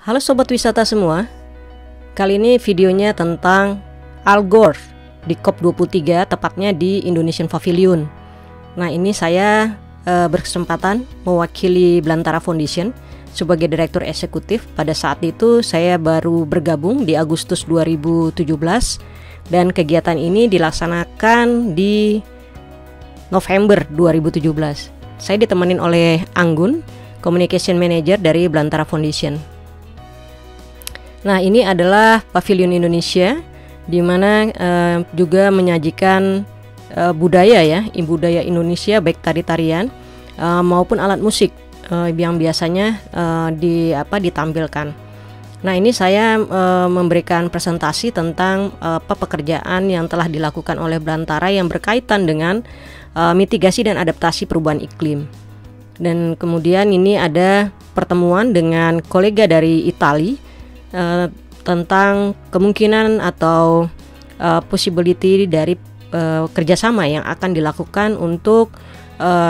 Halo Sobat Wisata semua. Kali ini videonya tentang Al Gore di COP 23, tepatnya di Indonesian Pavilion. Nah, ini saya berkesempatan mewakili Belantara Foundation sebagai Direktur Eksekutif. Pada saat itu saya baru bergabung di Agustus 2017 dan kegiatan ini dilaksanakan di November 2017. Saya ditemenin oleh Anggun, Communication Manager dari Belantara Foundation. Nah, ini adalah Pavilion Indonesia, di mana juga menyajikan budaya budaya Indonesia, baik tari-tarian maupun alat musik yang biasanya ditampilkan. Nah, ini saya memberikan presentasi tentang pekerjaan yang telah dilakukan oleh Belantara yang berkaitan dengan mitigasi dan adaptasi perubahan iklim. Dan kemudian ini ada pertemuan dengan kolega dari Italia tentang kemungkinan atau possibility dari kerjasama yang akan dilakukan untuk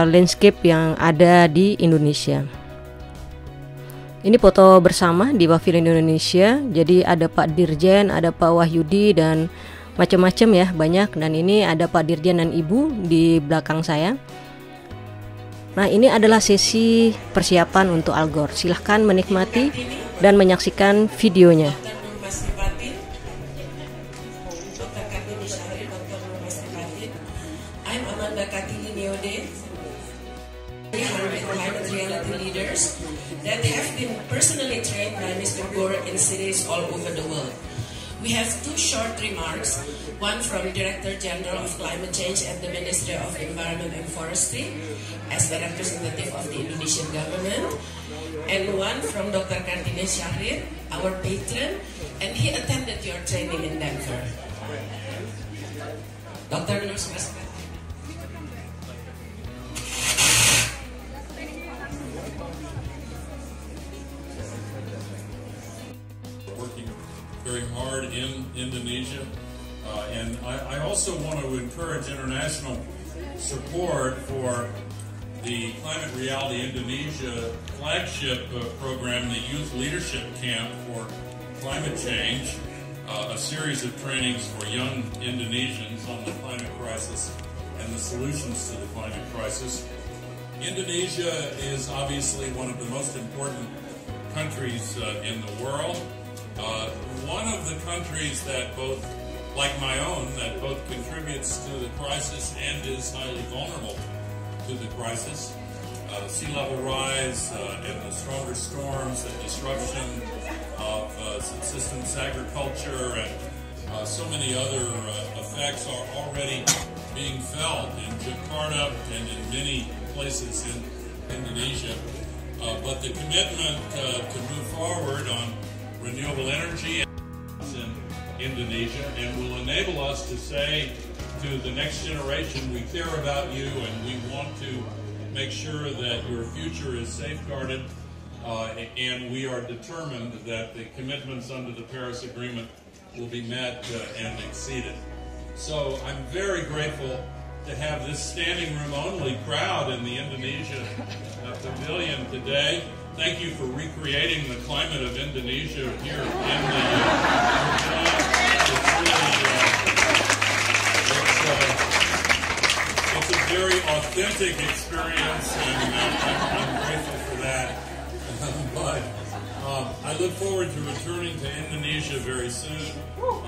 landscape yang ada di Indonesia. Ini foto bersama di Pavilion Indonesia. Jadi ada Pak Dirjen, ada Pak Wahyudi dan macam-macam ya, banyak. Dan ini ada Pak Dirjen dan Ibu di belakang saya. Nah, ini adalah sesi persiapan untuk Al Gore. Silahkan menikmati dan menyaksikan videonya. That have been personally trained by Mr. Gore in cities all over the world. We have two short remarks, one from Director General of Climate Change at the Ministry of Environment and Forestry as the representative of the Indonesian government, and one from Dr. Kartini Syahrir, our patron, and he attended your training in Denver. Dr. very hard in Indonesia, and I also want to encourage international support for the Climate Reality Indonesia flagship program, the Youth Leadership Camp for Climate Change, a series of trainings for young Indonesians on the climate crisis and the solutions to the climate crisis. Indonesia is obviously one of the most important countries in the world. One of the countries that both, like my own, that both contributes to the crisis and is highly vulnerable to the crisis. Sea level rise and the stronger storms, the disruption of subsistence agriculture, and so many other effects are already being felt in Jakarta and in many places in Indonesia. But the commitment to move forward on renewable energy in Indonesia and will enable us to say to the next generation, we care about you and we want to make sure that your future is safeguarded, and we are determined that the commitments under the Paris Agreement will be met and exceeded. So I'm very grateful to have this standing room only crowd in the Indonesia Pavilion today. Thank you for recreating the climate of Indonesia here in the it's a very authentic experience, and I'm grateful for that. But I look forward to returning to Indonesia very soon.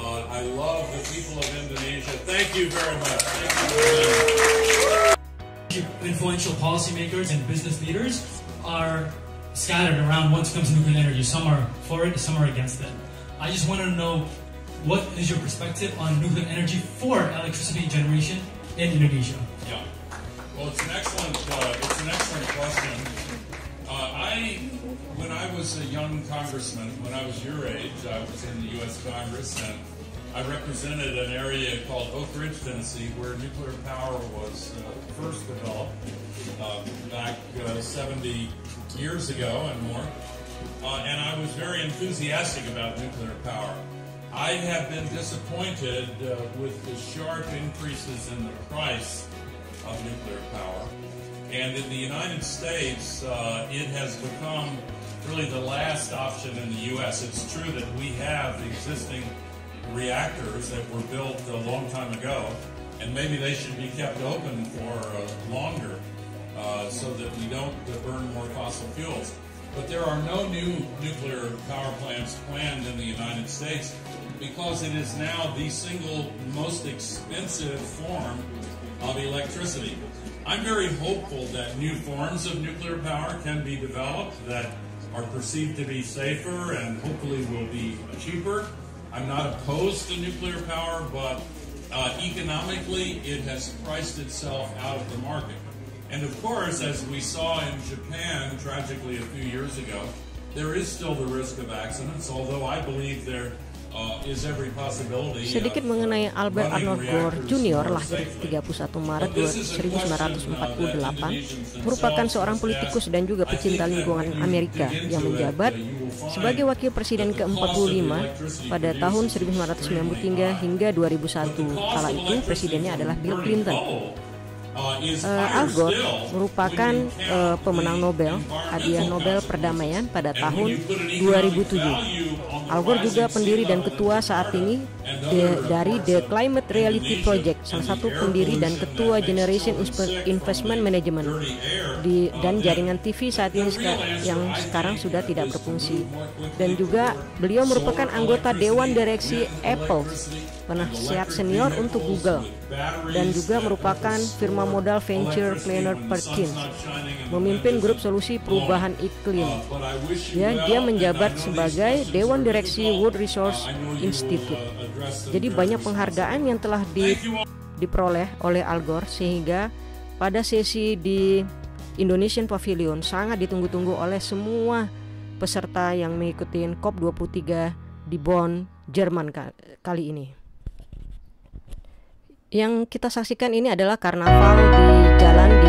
I love the people of Indonesia. Thank you very much. Thank you very much. Influential policymakers and business leaders are scattered around when it comes to nuclear energy. Some are for it, some are against it. I just want to know, what is your perspective on nuclear energy for electricity generation in Indonesia? Yeah, well, it's an excellent question. When I was a young congressman, when I was your age, I was in the U.S. Congress, and I represented an area called Oak Ridge, Tennessee, where nuclear power was first developed back 70 years ago and more, and I was very enthusiastic about nuclear power. I have been disappointed with the sharp increases in the price of nuclear power, and in the United States it has become really the last option in the U.S. It's true that we have existing reactors that were built a long time ago, and maybe they should be kept open for longer so that we don't burn more fossil fuels. But there are no new nuclear power plants planned in the United States because it is now the single most expensive form of electricity. I'm very hopeful that new forms of nuclear power can be developed that are perceived to be safer and hopefully will be cheaper. I'm not opposed to nuclear power, but economically it has priced itself out of the market. And of course, as we saw in Japan tragically a few years ago, there is still the risk of accidents, although I believe there is every possibility. Sedikit mengenai Albert Arnold Gore Jr. lahir 31 Maret 1948, merupakan seorang politikus dan juga pecinta lingkungan Amerika yang menjabat sebagai wakil presiden ke-45 pada tahun 1993 hingga 2001. Kala itu presidennya adalah Bill Clinton. Al Gore merupakan pemenang Nobel, Hadiah Nobel Perdamaian pada tahun 2007. Al Gore juga pendiri dan ketua saat ini dari The Climate Reality Project, salah satu pendiri dan ketua Generation Investment Management dan jaringan TV saat ini yang sekarang sudah tidak berfungsi. Dan juga beliau merupakan anggota Dewan Direksi Apple, penasihat senior untuk Google, dan juga merupakan firma modal venture planner Perkins, memimpin grup solusi perubahan iklim. Dia menjabat sebagai Dewan Direksi World Resource Institute. Jadi banyak penghargaan yang telah diperoleh oleh Al Gore, sehingga pada sesi di Indonesian Pavilion sangat ditunggu-tunggu oleh semua peserta yang mengikuti COP 23 di Bonn, Jerman kali ini. Yang kita saksikan ini adalah karnaval di jalan